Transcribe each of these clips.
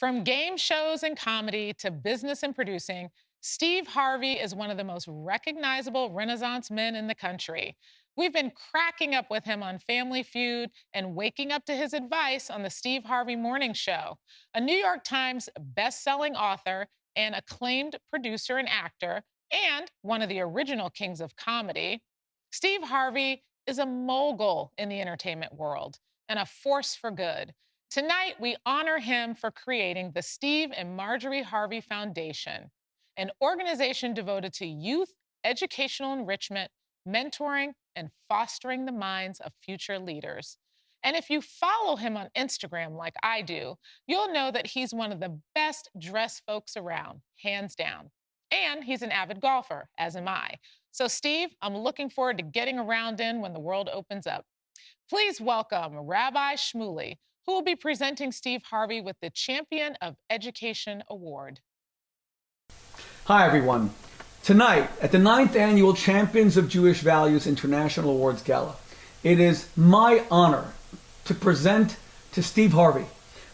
From game shows and comedy to business and producing, Steve Harvey is one of the most recognizable Renaissance men in the country. We've been cracking up with him on Family Feud and waking up to his advice on the Steve Harvey Morning Show. A New York Times best-selling author and acclaimed producer and actor, and one of the original kings of comedy, Steve Harvey is a mogul in the entertainment world and a force for good. Tonight, we honor him for creating the Steve and Marjorie Harvey Foundation, an organization devoted to youth, educational enrichment, mentoring, and fostering the minds of future leaders. And if you follow him on Instagram like I do, you'll know that he's one of the best dressed folks around, hands down. And he's an avid golfer, as am I. So, Steve, I'm looking forward to getting around in when the world opens up. Please welcome Rabbi Shmuley, who will be presenting Steve Harvey with the Champion of Education Award. Hi, everyone. Tonight, at the 9th Annual Champions of Jewish Values International Awards Gala, it is my honor to present to Steve Harvey,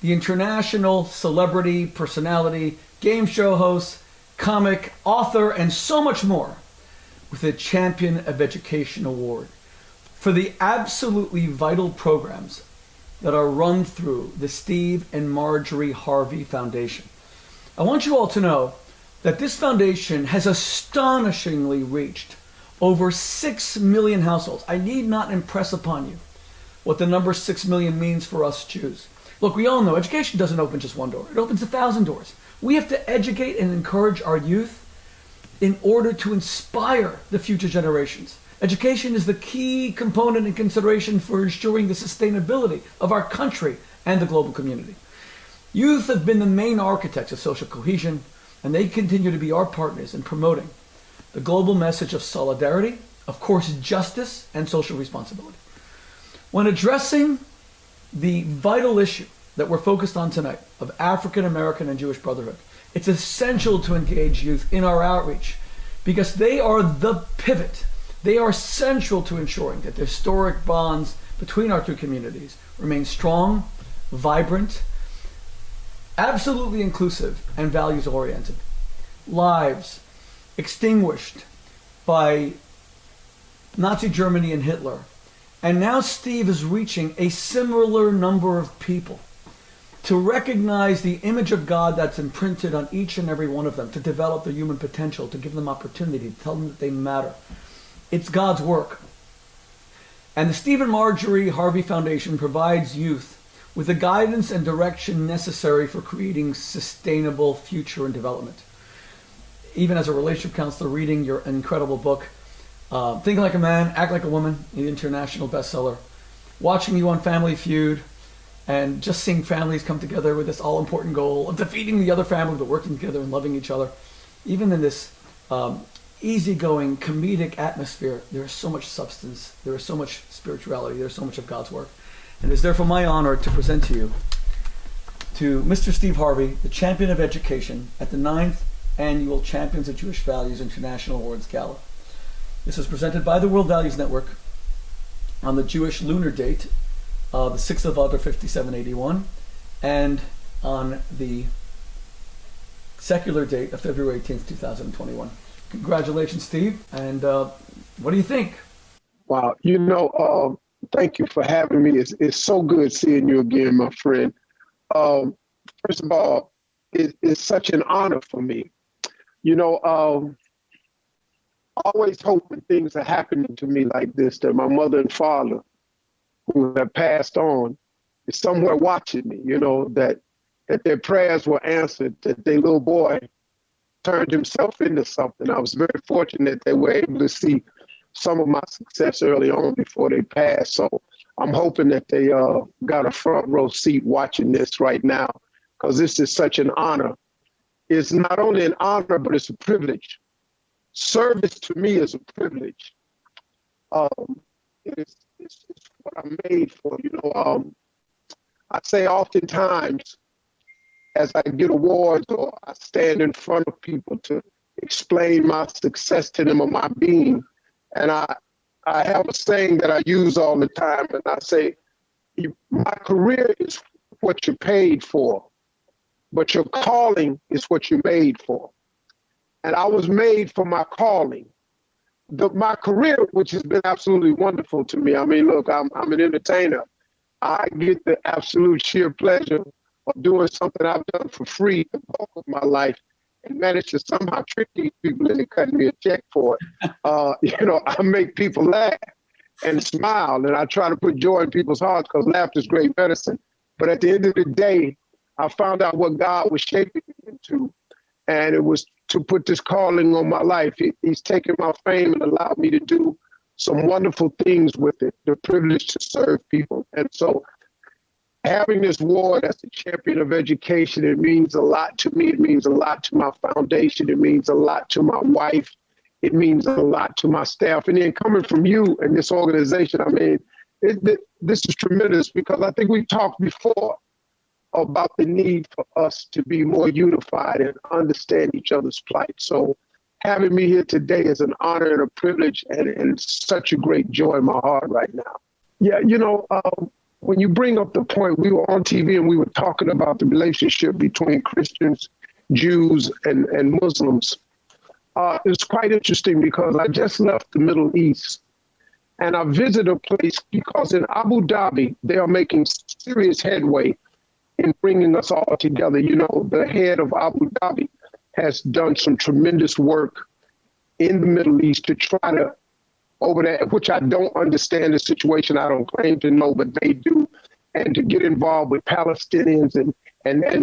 the international celebrity, personality, game show host, comic, author, and so much more, with the Champion of Education Award for the absolutely vital programs that are run through the Steve and Marjorie Harvey Foundation. I want you all to know that this foundation has astonishingly reached over 6 million households. I need not impress upon you what the number 6 million means for us Jews. Look, we all know education doesn't open just one door. It opens 1,000 doors. We have to educate and encourage our youth in order to inspire the future generations. Education is the key component and consideration for ensuring the sustainability of our country and the global community. Youth have been the main architects of social cohesion, and they continue to be our partners in promoting the global message of solidarity, of course, justice, and social responsibility. When addressing the vital issue that we're focused on tonight of African American and Jewish brotherhood, it's essential to engage youth in our outreach because they are the pivot. They are central to ensuring that the historic bonds between our two communities remain strong, vibrant, absolutely inclusive, and values-oriented. Lives extinguished by Nazi Germany and Hitler. And now Steve is reaching a similar number of people to recognize the image of God that's imprinted on each and every one of them, to develop their human potential, to give them opportunity, to tell them that they matter. It's God's work. And the Steve and Marjorie Harvey Foundation provides youth with the guidance and direction necessary for creating sustainable future and development. Even as a relationship counselor, reading your incredible book, Think Like a Man, Act Like a Woman, the international bestseller, watching you on Family Feud, and just seeing families come together with this all-important goal of defeating the other family, but working together and loving each other. Even in this easygoing, comedic atmosphere, there is so much substance, there is so much spirituality, there is so much of God's work. And it is therefore my honor to present to you to Mr. Steve Harvey, the Champion of Education at the 9th Annual Champions of Jewish Values International Awards Gala. This is presented by the World Values Network on the Jewish lunar date, the 6th of Adar 5781, and on the secular date of February 18th, 2021. Congratulations, Steve. And what do you think? Wow. Thank you for having me. It's so good seeing you again, my friend. First of all, it's such an honor for me. Always hope when things are happening to me like this, that my mother and father, who have passed on, is somewhere watching me, that their prayers were answered, that their little boy turned himself into something. I was very fortunate they were able to see some of my success early on before they passed. So I'm hoping that they got a front row seat watching this right now, because this is such an honor. It's not only an honor, but it's a privilege. Service to me is a privilege. It's what I'm made for. I say oftentimes, as I get awards or I stand in front of people to explain my success to them or my being, and I have a saying that I use all the time, and I say, my career is what you're paid for. but your calling is what you're made for. And I was made for my calling. My career, which has been absolutely wonderful to me. I mean, look, I'm an entertainer. I get the absolute sheer pleasure of doing something I've done for free the bulk of my life and managed to somehow trick these people into cutting me a check for it. I make people laugh and smile, and I try to put joy in people's hearts because laughter is great medicine. But at the end of the day, I found out what God was shaping me into, and it was to put this calling on my life. He's taken my fame and allowed me to do some wonderful things with it, the privilege to serve people. And so having this award as the champion of education, it means a lot to me. It means a lot to my foundation. It means a lot to my wife. It means a lot to my staff. And then coming from you and this organization, I mean, this is tremendous because I think we talked before about the need for us to be more unified and understand each other's plight. So having me here today is an honor and a privilege and such a great joy in my heart right now. Yeah, when you bring up the point, we were on TV and we were talking about the relationship between Christians, Jews, and Muslims. It's quite interesting because I just left the Middle East and I visited a place because in Abu Dhabi, they are making serious headway in bringing us all together. The head of Abu Dhabi has done some tremendous work in the Middle East to try to, over there, which I don't understand the situation. I don't claim to know, but they do. And to get involved with Palestinians and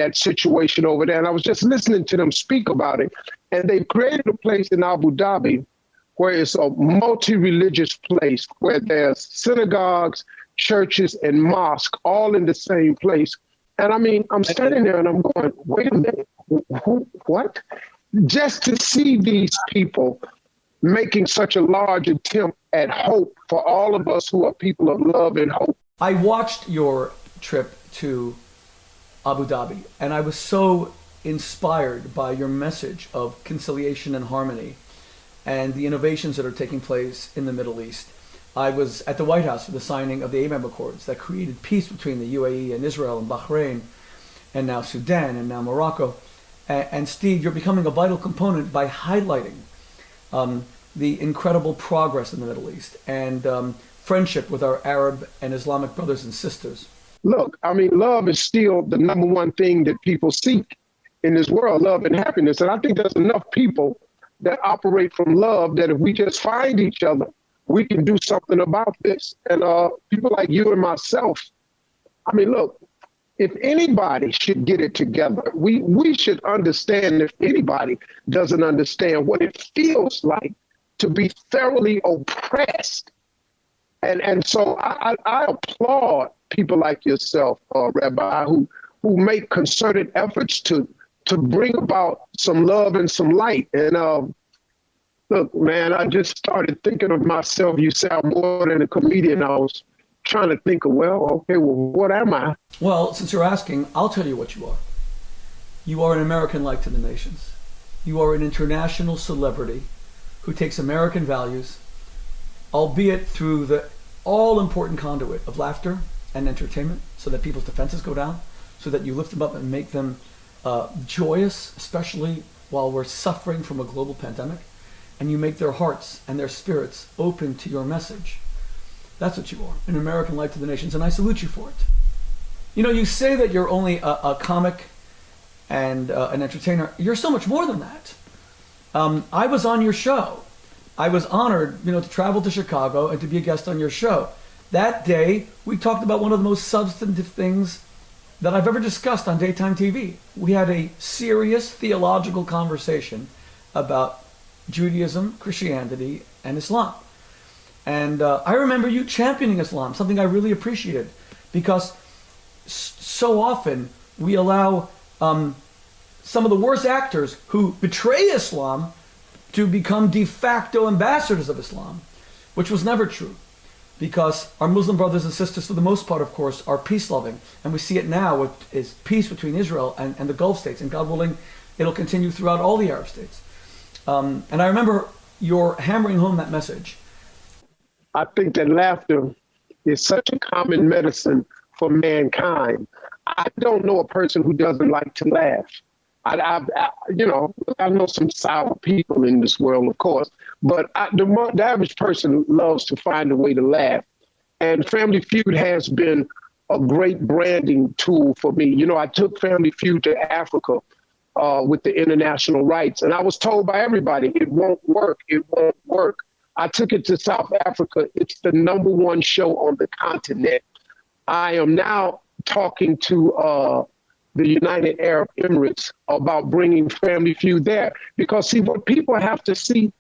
that situation over there. And I was just listening to them speak about it. And they created a place in Abu Dhabi where it's a multi-religious place where there's synagogues, churches, and mosques all in the same place. And I mean, I'm standing there and I'm going, wait a minute, what? Just to see these people making such a large attempt at hope for all of us who are people of love and hope. I watched your trip to Abu Dhabi, and I was so inspired by your message of conciliation and harmony and the innovations that are taking place in the Middle East. I was at the White House for the signing of the Abraham Accords that created peace between the UAE and Israel and Bahrain, and now Sudan, and now Morocco. And Steve, you're becoming a vital component by highlighting the incredible progress in the Middle East and friendship with our Arab and Islamic brothers and sisters. Look, I mean, love is still the number one thing that people seek in this world, love and happiness. And I think there's enough people that operate from love that if we just find each other, we can do something about this. And people like you and myself, I mean, look, if anybody should get it together, we should understand if anybody doesn't understand what it feels like to be thoroughly oppressed. And so I applaud people like yourself, Rabbi, who make concerted efforts to bring about some love and some light. And look, man, I just started thinking of myself. You say I'm more than a comedian. I was trying to think of, what am I? Well, since you're asking, I'll tell you what you are. You are an American light to the nations. You are an international celebrity who takes American values, albeit through the all-important conduit of laughter and entertainment, so that people's defenses go down, so that you lift them up and make them joyous, especially while we're suffering from a global pandemic, and you make their hearts and their spirits open to your message. That's what you are, an American light to the nations, and I salute you for it. You say that you're only a comic and an entertainer. You're so much more than that. I was on your show. I was honored, to travel to Chicago and to be a guest on your show. That day, we talked about one of the most substantive things that I've ever discussed on daytime TV. We had a serious theological conversation about Judaism, Christianity, and Islam. And I remember you championing Islam, something I really appreciated, because so often we allow some of the worst actors who betray Islam to become de facto ambassadors of Islam, which was never true, because our Muslim brothers and sisters, for the most part, of course, are peace-loving. And we see it now with peace between Israel and the Gulf states, and God willing, it'll continue throughout all the Arab states. And I remember your hammering home that message. I think that laughter is such a common medicine for mankind. I don't know a person who doesn't like to laugh. I know some sour people in this world, of course, but the average person loves to find a way to laugh. And Family Feud has been a great branding tool for me. You know, I took Family Feud to Africa with the international rights, and I was told by everybody, it won't work, it won't work. I took it to South Africa. It's the #1 show on the continent. I am now talking to the United Arab Emirates about bringing Family Feud there. Because see, what people have to see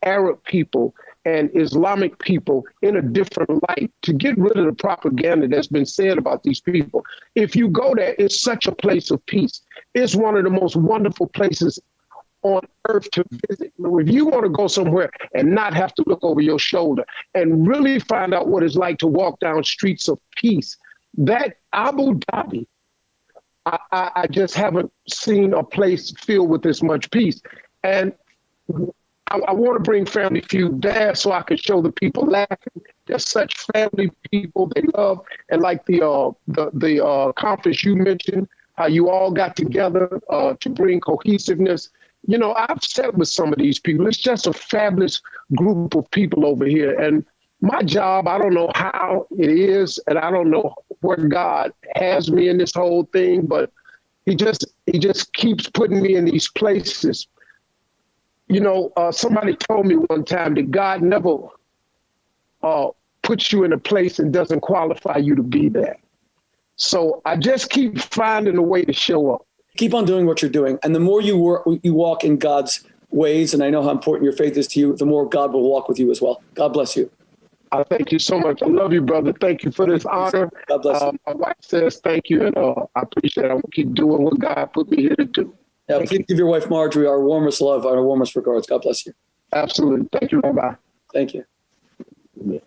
Arab people and Islamic people in a different light to get rid of the propaganda that's been said about these people. If you go there, it's such a place of peace. It's one of the most wonderful places on earth to visit. If you want to go somewhere and not have to look over your shoulder and really find out what it's like to walk down streets of peace, that Abu Dhabi, I just haven't seen a place filled with this much peace. And I want to bring Family Feud there so I can show the people laughing. They're such family people they love. And like the conference you mentioned, how you all got together to bring cohesiveness. You know, I've sat with some of these people. It's just a fabulous group of people over here. And my job, I don't know how it is, and I don't know where God has me in this whole thing, but he just keeps putting me in these places. You know, somebody told me one time that God never puts you in a place and doesn't qualify you to be there. So I just keep finding a way to show up. Keep on doing what you're doing. And the more you walk in God's ways, and I know how important your faith is to you, the more God will walk with you as well. God bless you. I thank you so much. I love you, brother. Thank you for this honor. God bless you. My wife says thank you, and I appreciate it. I'm going to keep doing what God put me here to do. Yeah, please give your wife, Marjorie, our warmest love, our warmest regards. God bless you. Absolutely. Thank you. Bye-bye. Thank you. Yeah.